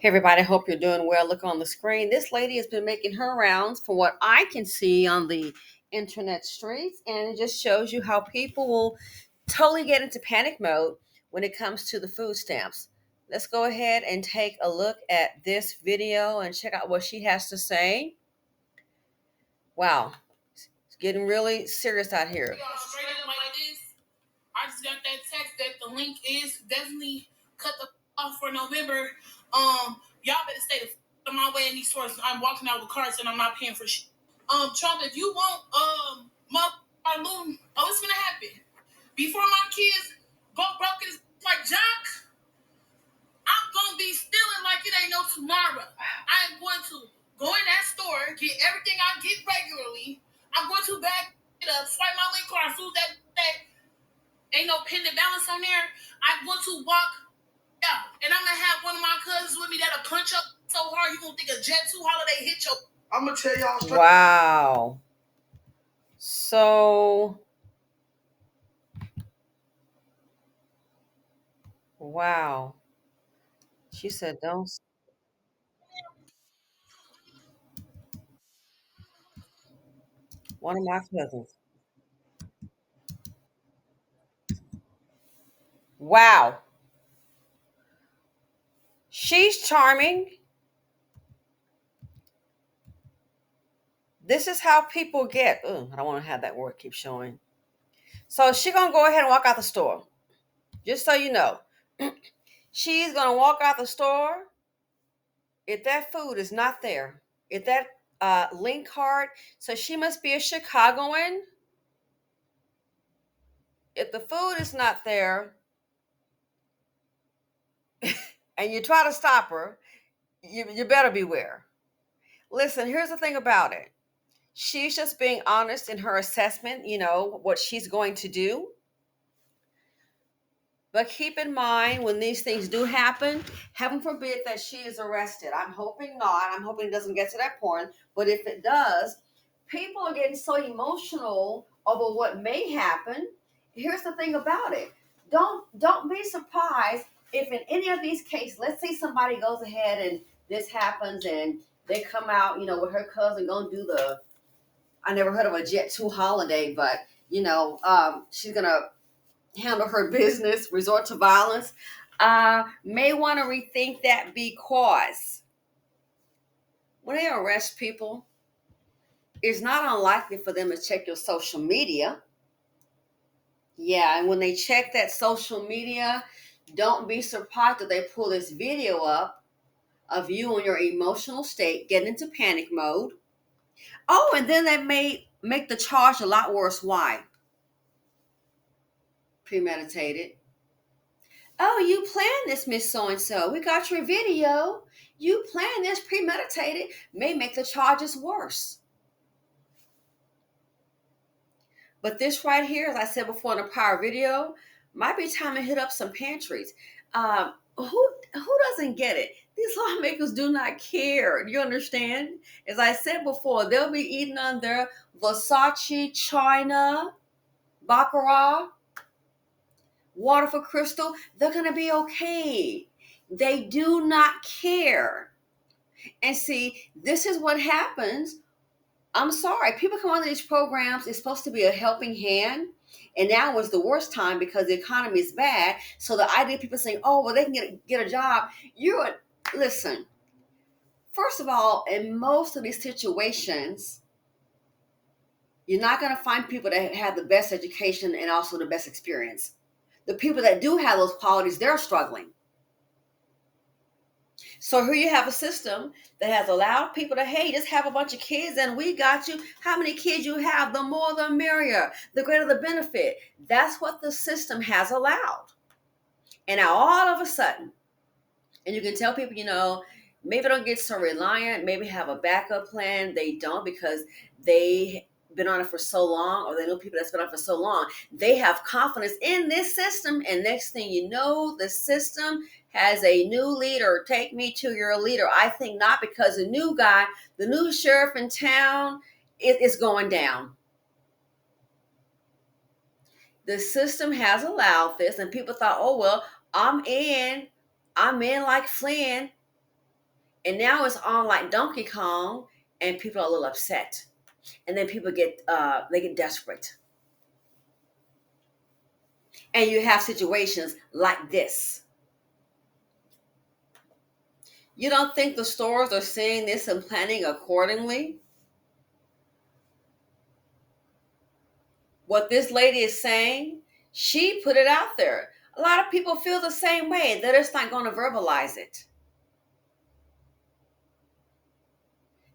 Hey everybody, hope you're doing well. Look on the screen. This lady has been making her rounds from what I can see on the internet streets, and it just shows you how people will totally get into panic mode when it comes to the food stamps. Let's go ahead and take a look at this video and check out what she has to say. Wow, it's getting really serious out here. Straight up like this. I just got that text that the link is definitely cut the off for November. Y'all better stay the my way in these stores. I'm walking out with carts and I'm not paying for shit. Trump, if you want my loan, it's gonna happen. Before my kids go broke like Jock, I'm gonna be stealing like it ain't no tomorrow. I am going to go in that store, get everything I get regularly. I'm going to back it up, swipe my link card, food that ain't no pending balance on there. I'm going to walk out, and I'm gonna have one of my cousins with me that'll punch up so hard you gonna think a Jet 2 holiday hit your. I'm gonna tell y'all straight. Wow. So, wow. She said, don't. One of my cousins. Wow. She's charming. This is how people get. Ugh, I don't want to have that word keep showing. So she's gonna go ahead and walk out the store. Just so you know, she's gonna walk out the store if that food is not there. If that link card, so she must be a Chicagoan. If the food is not there, and you try to stop her, you better beware. Listen, here's the thing about it. She's just being honest in her assessment, what she's going to do. But keep in mind when these things do happen, heaven forbid that she is arrested. I'm hoping not. I'm hoping it doesn't get to that point. But if it does, people are getting so emotional over what may happen. Here's the thing about it. Don't be surprised if in any of these cases, let's say somebody goes ahead and this happens and they come out, with her cousin gonna do I never heard of a Jet 2 holiday, but she's gonna handle her business, resort to violence, may want to rethink that because when they arrest people, it's not unlikely for them to check your social media. Yeah, and when they check that social media, don't be surprised that they pull this video up of you in your emotional state, getting into panic mode. Oh, and then they may make the charge a lot worse. Why? Premeditated. Oh, you planned this, Miss So and so. We got your video. You planned this, premeditated, may make the charges worse. But this right here, as I said before in a prior video, might be time to hit up some pantries. Who doesn't get it? These lawmakers do not care. Do you understand? As I said before, they'll be eating under Versace, China, Baccarat, water for crystal. They're going to be okay. They do not care. And see, this is what happens. I'm sorry. People come on these programs. It's supposed to be a helping hand. And now is the worst time because the economy is bad. So the idea of people saying, oh, well, they can get a job. Listen, first of all, in most of these situations, you're not going to find people that have the best education and also the best experience. The people that do have those qualities, they're struggling. So here you have a system that has allowed people to, hey, just have a bunch of kids and we got you. How many kids you have, the more the merrier, the greater the benefit. That's what the system has allowed. And now all of a sudden, and you can tell people, maybe don't get so reliant, maybe have a backup plan. They don't because they been on it for so long, or they know people that's been on it for so long. They have confidence in this system, and next thing you know, the system has a new leader. Take me to your leader. I think not, because the new guy, the new sheriff in town, is going down. The system has allowed this, and people thought, oh well, I'm in like Flynn. And now it's on like Donkey Kong, and people are a little upset. And then people get desperate. And you have situations like this. You don't think the stores are seeing this and planning accordingly? What this lady is saying, she put it out there. A lot of people feel the same way. They're just not going to verbalize it.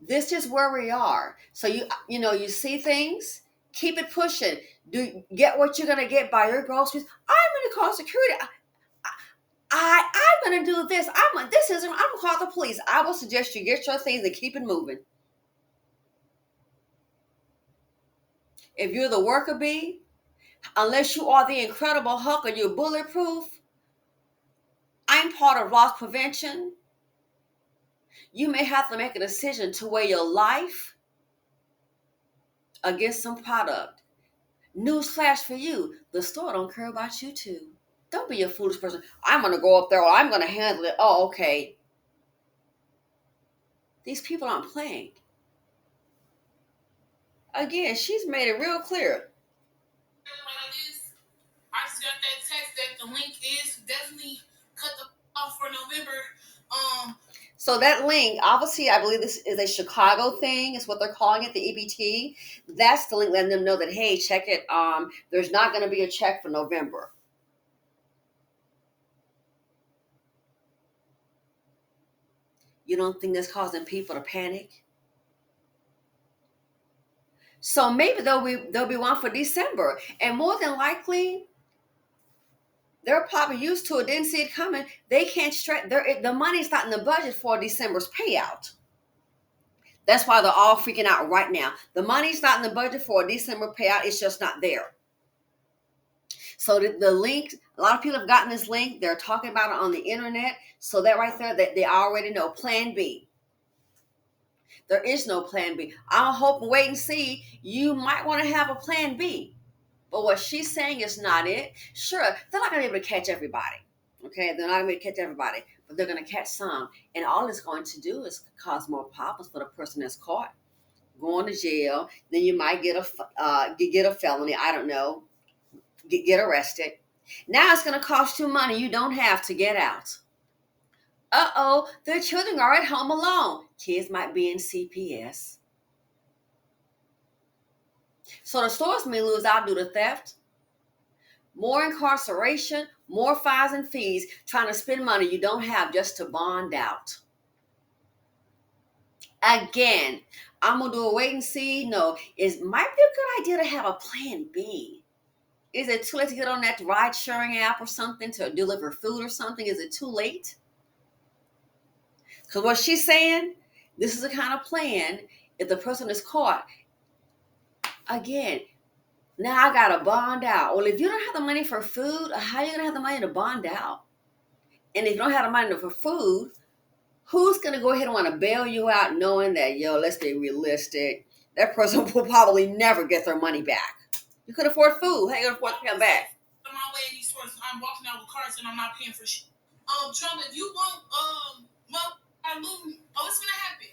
This is where we are. So you see things, keep it pushing. Do get what you're going to get, buy your groceries. I'm going to call security. I'm going to do this. I'm going to call the police. I will suggest you get your things and keep it moving. If you're the worker bee, unless you are the Incredible Hulk or you're bulletproof, I'm part of loss prevention. You may have to make a decision to weigh your life against some product. Newsflash for you, the store don't care about you too. Don't be a foolish person. I'm going to go up there or I'm going to handle it. Oh, okay. These people aren't playing. Again, she's made it real clear. I just got that text that the link is definitely cut the off for November. So that link, obviously, I believe this is a Chicago thing, is what they're calling it, the EBT. That's the link letting them know that, hey, check it. There's not going to be a check for November. You don't think that's causing people to panic? So maybe there'll be one for December, and more than likely, they're probably used to it, didn't see it coming. They can't stretch. The money's not in the budget for December's payout. That's why they're all freaking out right now. The money's not in the budget for a December payout. It's just not there. So the link, a lot of people have gotten this link. They're talking about it on the internet. So that right there, they already know Plan B. There is no Plan B. I'll hope and wait and see. You might want to have a Plan B. But what she's saying is not it. Sure, they're not going to be able to catch everybody. Okay, they're not going to be able to catch everybody, but they're going to catch some. And all it's going to do is cause more problems for the person that's caught. Going to jail, then you might get a felony. I don't know. Get arrested. Now it's going to cost you money you don't have to get out. Their children are at home alone. Kids might be in CPS. So the stores may lose out due to theft, more incarceration, more fines and fees, trying to spend money you don't have just to bond out. Again, I'm going to do a wait and see. No, it might be a good idea to have a Plan B. Is it too late to get on that ride sharing app or something to deliver food or something? Is it too late? Because what she's saying, this is the kind of plan, if the person is caught, again, now I got to bond out. Well, if you don't have the money for food, how are you going to have the money to bond out? And if you don't have the money for food, who's going to go ahead and want to bail you out knowing that, let's be realistic, that person will probably never get their money back. You could afford food. How you going to afford to come back? On my way in these stores, I'm walking out with carts and I'm not paying for shit. Trump, if you want, it's going to happen.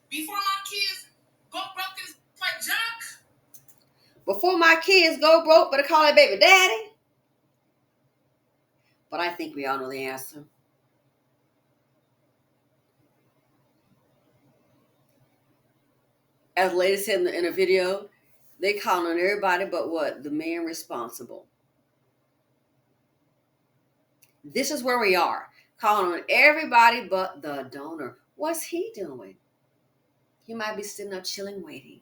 Before my kids go broke is like junk. Before my kids go broke, better call that baby daddy. But I think we all know the answer. As the lady said in a video, they calling on everybody but what? The man responsible. This is where we are. Calling on everybody but the donor. What's he doing? He might be sitting up chilling, waiting.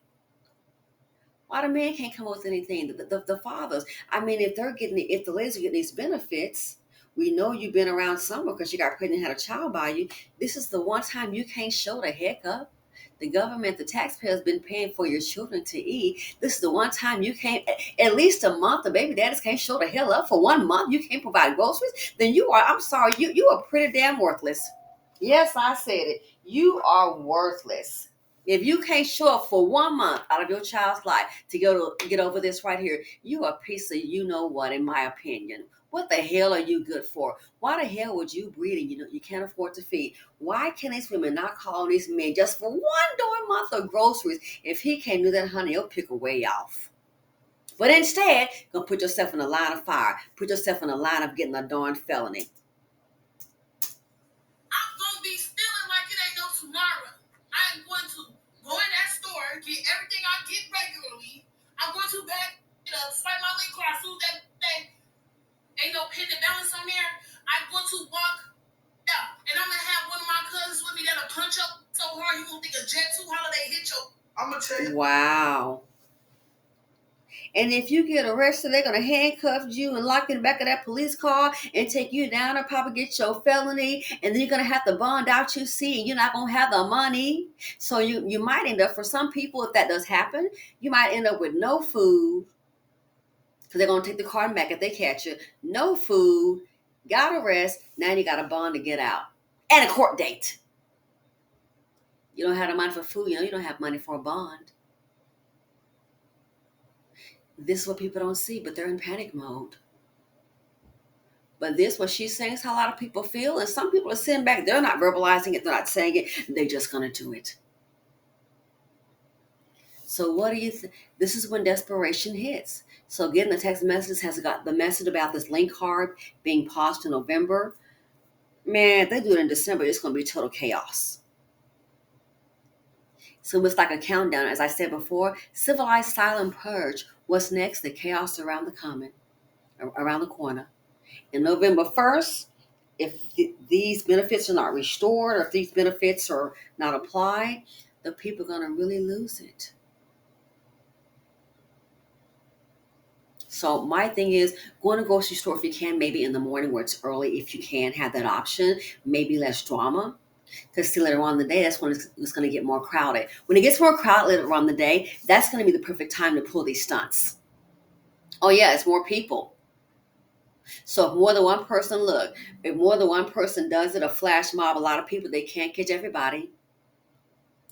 Why the man can't come up with anything? The fathers. I mean, if the ladies are getting these benefits, we know you've been around somewhere because you got pregnant and had a child by you. This is the one time you can't show the heck up. The government, the taxpayers, been paying for your children to eat. This is the one time you can't, at least a month, the baby daddies can't show the hell up for 1 month. You can't provide groceries. Then I'm sorry, you are pretty damn worthless. Yes, I said it. You are worthless. If you can't show up for 1 month out of your child's life to get over this right here, you are a piece of you know what, in my opinion. What the hell are you good for? Why the hell would you breed and you can't afford to feed? Why can these women not call these men just for one darn month of groceries? If he can't do that, honey, he'll pick a way off. But instead, you're gonna put yourself in a line of fire. Put yourself in a line of getting a darn felony. I'm gonna be stealing like it ain't no tomorrow. I'm going to go in that store, get everything I get regularly. I'm going to back it up, swipe my link card, food that thing. Ain't no pending balance on there. I'm going to walk out, and I'm gonna have one of my cousins with me that'll punch up so hard you gonna think a Jet 2 holiday hit your. I'm gonna tell you. Wow. And if you get arrested, they're going to handcuff you and lock you in the back of that police car and take you down and probably get your felony. And then you're going to have to bond out your seat and you're not going to have the money. So you might end up, for some people, if that does happen, you might end up with no food because they're going to take the car back if they catch you. No food, got arrested, now you got a bond to get out. And a court date. You don't have the money for food, you don't have money for a bond. This is what people don't see, but they're in panic mode. But this, what she's saying, is how a lot of people feel. And some people are sitting back. They're not verbalizing it. They're not saying it. They're just going to do it. So what do you think? This is when desperation hits. So getting the text message has got the message about this link card being paused in November. Man, if they do it in December, it's going to be total chaos. So it's like a countdown. As I said before, civilized silent purge. What's next? The chaos around the corner. And November 1st, if these benefits are not restored or if these benefits are not applied, the people are going to really lose it. So my thing is, go to the grocery store if you can, maybe in the morning where it's early, if you can have that option, maybe less drama. Because see, later on in the day, that's when it's going to get more crowded. When it gets more crowded later on in the day, that's going to be the perfect time to pull these stunts. Oh yeah, it's more people. So if more than one person does it, a flash mob, a lot of people, they can't catch everybody.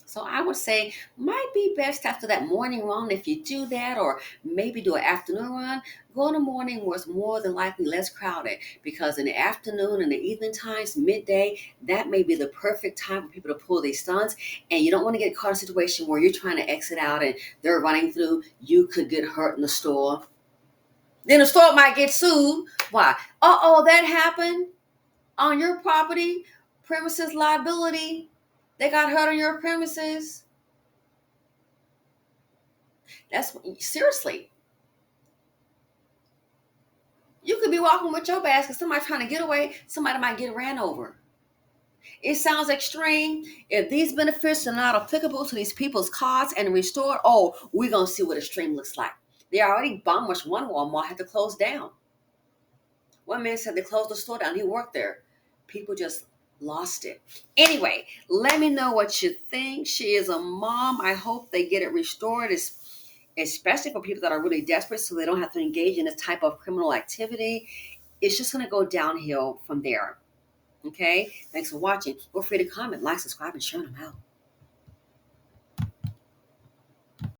So I would say might be best after that morning run, if you do that, or maybe do an afternoon run, go in the morning where it's more than likely less crowded, because in the afternoon and the evening times, midday, that may be the perfect time for people to pull these stunts. And you don't want to get caught in a situation where you're trying to exit out and they're running through. You could get hurt in the store. Then the store might get sued. Why? That happened on your property, premises liability. They got hurt on your premises. That's seriously. You could be walking with your basket, somebody trying to get away, somebody might get ran over. It sounds extreme. If these benefits are not applicable to these people's costs and restored, we're going to see what extreme looks like. They already bombed one Walmart, had to close down. One man said they closed the store down. He worked there. People just lost it. Anyway, let me know what you think. She is a mom. I hope they get it restored, especially for people that are really desperate so they don't have to engage in this type of criminal activity. It's just going to go downhill from there. Okay? Thanks for watching. Feel free to comment, like, subscribe, and share them out.